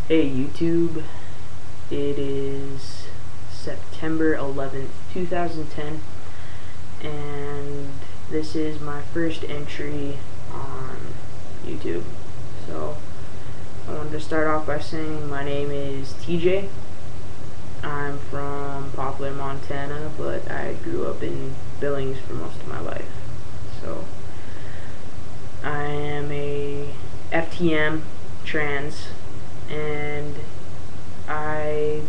Hey YouTube, it is September 11th, 2010, and this is my first entry on YouTube. So, I wanted to start off by saying my name is TJ. I'm from Poplar, Montana, but I grew up in Billings for most of my life. So, I am a FTM trans, and I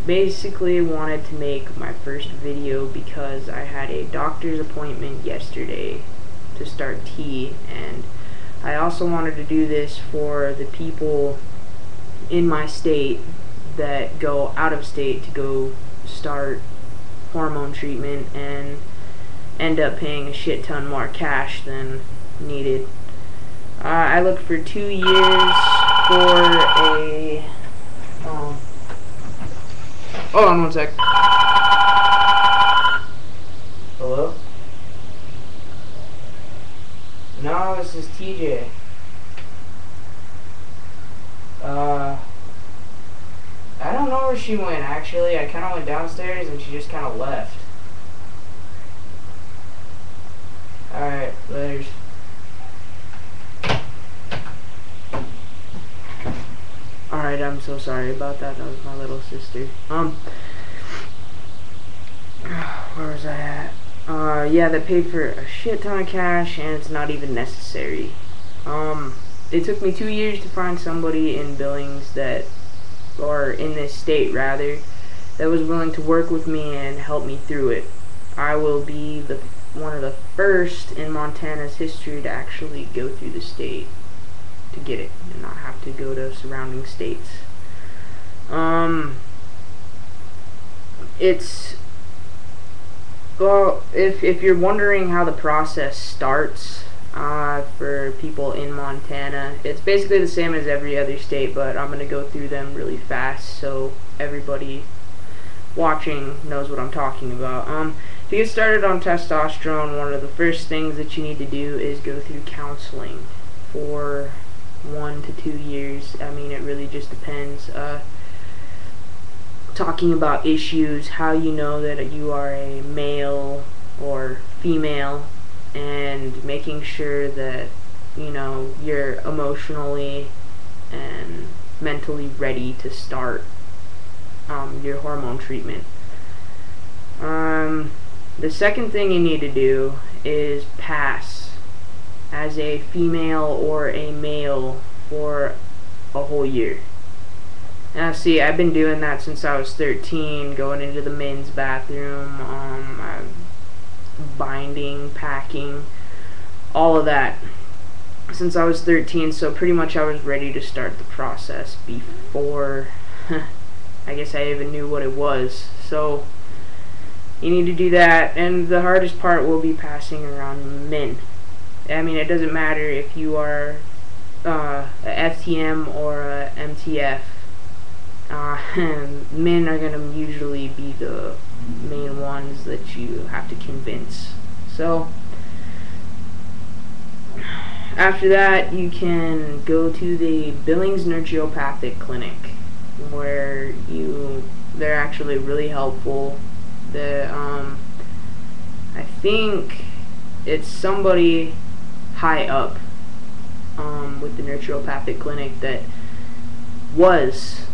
basically wanted to make my first video because I had a doctor's appointment yesterday to start T, and I also wanted to do this for the people in my state that go out of state to go start hormone treatment and end up paying a shit ton more cash than needed. I looked for 2 years for a hold on one sec. Hello? No, this is TJ. I don't know where she went actually. I kinda went downstairs and she just kinda left. Alright, later. Alright, I'm so sorry about that. That was my little sister. Where was I at? Yeah, they paid for a shit ton of cash and it's not even necessary. It took me 2 years to find somebody in Billings that, or in this state rather, that was willing to work with me and help me through it. I will be one of the first in Montana's history to actually go through the state to get it and not have to go to surrounding states. Well, if you're wondering how the process starts for people in Montana, it's basically the same as every other state, but I'm going to go through them really fast so everybody watching knows what I'm talking about. To get started on testosterone, one of the first things that you need to do is go through counseling for 1 to 2 years. I mean, it really just depends. Talking about issues, how you know that you are a male or female, and making sure that you know you're emotionally and mentally ready to start your hormone treatment. The second thing you need to do is pass as a female or a male for a whole year. Now see, I've been doing that since I was 13, going into the men's bathroom, binding, packing, all of that since I was 13, so pretty much I was ready to start the process before I guess I even knew what it was. So you need to do that, and the hardest part will be passing around men. I mean, it doesn't matter if you are a FTM or a MTF. Men are going to usually be the main ones that you have to convince. So after that, you can go to the Billings Naturopathic Clinic, where they're actually really helpful. I think it's somebody high up with the naturopathic clinic that was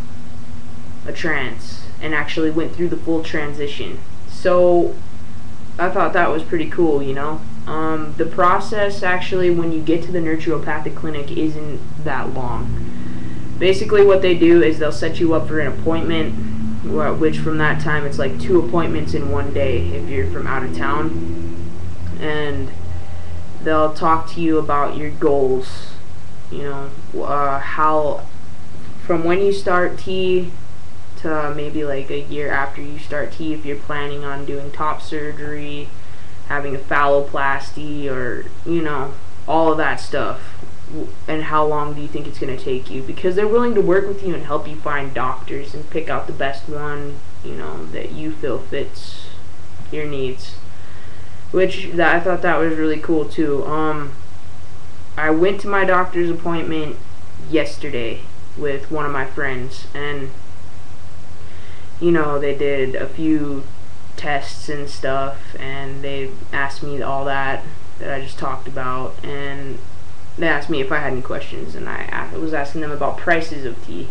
a trans and actually went through the full transition. So I thought that was pretty cool, you know. The process actually when you get to the naturopathic clinic isn't that long. Basically what they do is they'll set you up for an appointment, which from that time it's like 2 appointments in 1 day if you're from out of town, and they'll talk to you about your goals, you know, how from when you start T to maybe like a year after you start T, if you're planning on doing top surgery, having a phalloplasty, or you know, all of that stuff, and how long do you think it's going to take you, because they're willing to work with you and help you find doctors and pick out the best one, you know, that you feel fits your needs, which I thought that was really cool too. I went to my doctor's appointment yesterday, with one of my friends, and you know, they did a few tests and stuff, and they asked me all that I just talked about, and they asked me if I had any questions, and I was asking them about prices of tea.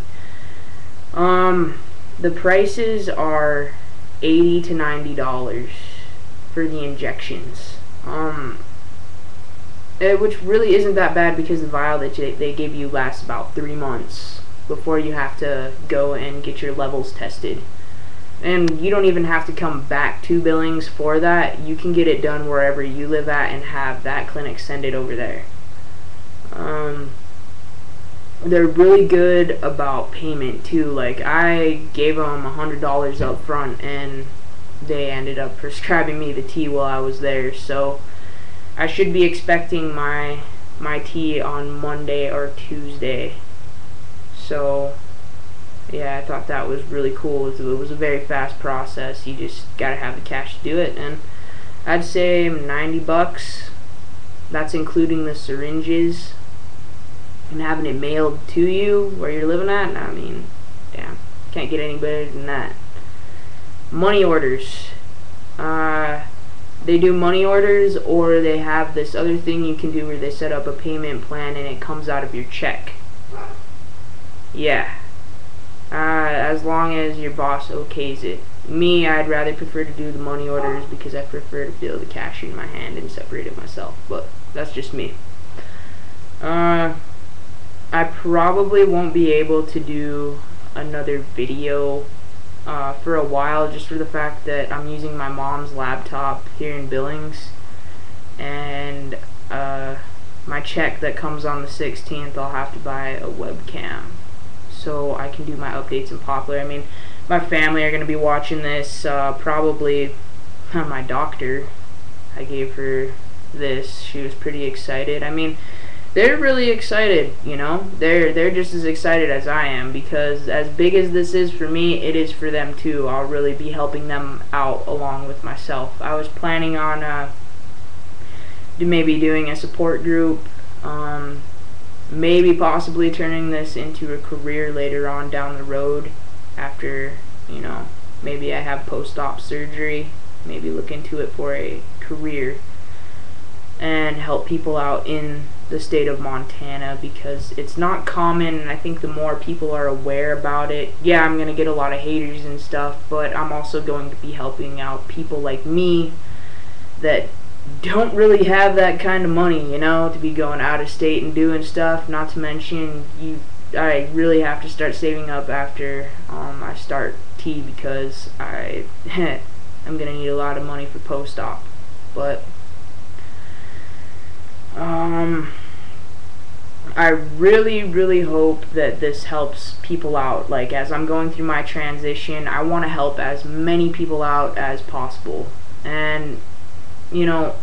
The prices are $80 to $90 for the injections, which really isn't that bad because the vial that they give you lasts about 3 months before you have to go and get your levels tested. And you don't even have to come back to Billings for that. You can get it done wherever you live at and have that clinic send it over there. They're really good about payment too. Like, I gave them $100 up front, and they ended up prescribing me the tea while I was there. So I should be expecting my tea on Monday or Tuesday. So yeah, I thought that was really cool. It was a very fast process. You just gotta have the cash to do it, and I'd say $90. That's including the syringes and having it mailed to you where you're living at. I mean, damn, can't get any better than that. Money orders. They do money orders, or they have this other thing you can do where they set up a payment plan and it comes out of your check. Yeah. As long as your boss okays it. Me, I'd rather prefer to do the money orders because I prefer to feel the cash in my hand and separate it myself, but that's just me. I probably won't be able to do another video for a while, just for the fact that I'm using my mom's laptop here in Billings, and my check that comes on the 16th, I'll have to buy a webcam so I can do my updates in Poplar. I mean, my family are going to be watching this, probably my doctor. I gave her this. She was pretty excited. I mean, they're really excited, you know. They're just as excited as I am, because as big as this is for me, it is for them too. I'll really be helping them out along with myself. I was planning on maybe doing a support group, maybe possibly turning this into a career later on down the road after, you know, maybe I have post-op surgery, maybe look into it for a career and help people out in the state of Montana, because it's not common, and I think the more people are aware about it, yeah, I'm gonna get a lot of haters and stuff, but I'm also going to be helping out people like me that don't really have that kind of money, you know, to be going out of state and doing stuff. Not to mention, I really have to start saving up after I start tea, because I'm gonna need a lot of money for post-op. But I really hope that this helps people out. Like, as I'm going through my transition, I want to help as many people out as possible. And, you know,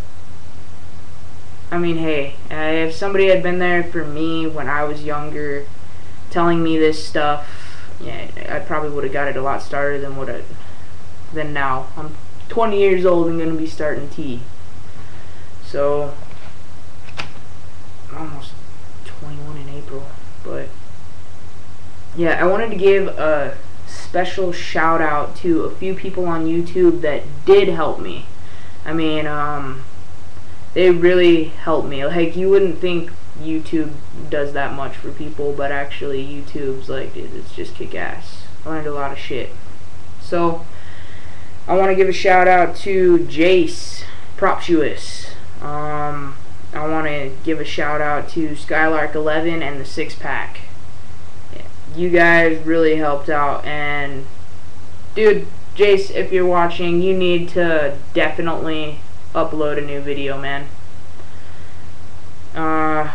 I mean, hey, if somebody had been there for me when I was younger, telling me this stuff, yeah, I probably would have got it a lot started than now. I'm 20 years old and going to be starting tea. So, I'm almost 21 in April. But, yeah, I wanted to give a special shout out to a few people on YouTube that did help me. I mean, they really helped me. Like, you wouldn't think YouTube does that much for people, but actually YouTube's like, it's just kick-ass. I learned a lot of shit. So, I want to give a shout out to Jace Proptuous. I want to give a shout out to Skylark 11 and the Six Pack. Yeah, you guys really helped out, and dude, Jace, if you're watching, you need to definitely upload a new video, man. I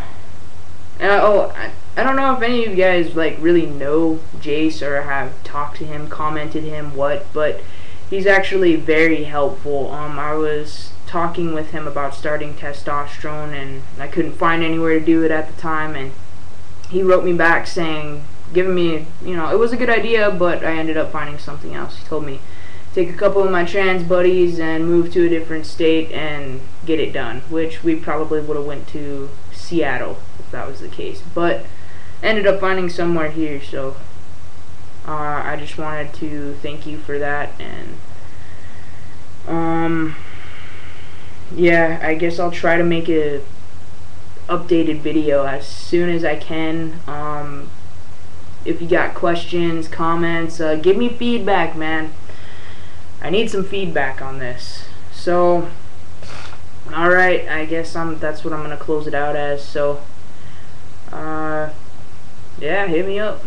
don't know if any of you guys like really know Jace or have talked to him, commented him, but he's actually very helpful. I was talking with him about starting testosterone, and I couldn't find anywhere to do it at the time, and he wrote me back saying, giving me, you know, it was a good idea, but I ended up finding something else. He told me, take a couple of my trans buddies and move to a different state and get it done, which we probably would have went to Seattle if that was the case. But ended up finding somewhere here, so I just wanted to thank you for that. And yeah, I guess I'll try to make a updated video as soon as I can. If you got questions, comments, give me feedback, man. I need some feedback on this. So alright, I guess that's what I'm gonna close it out as. So yeah, hit me up.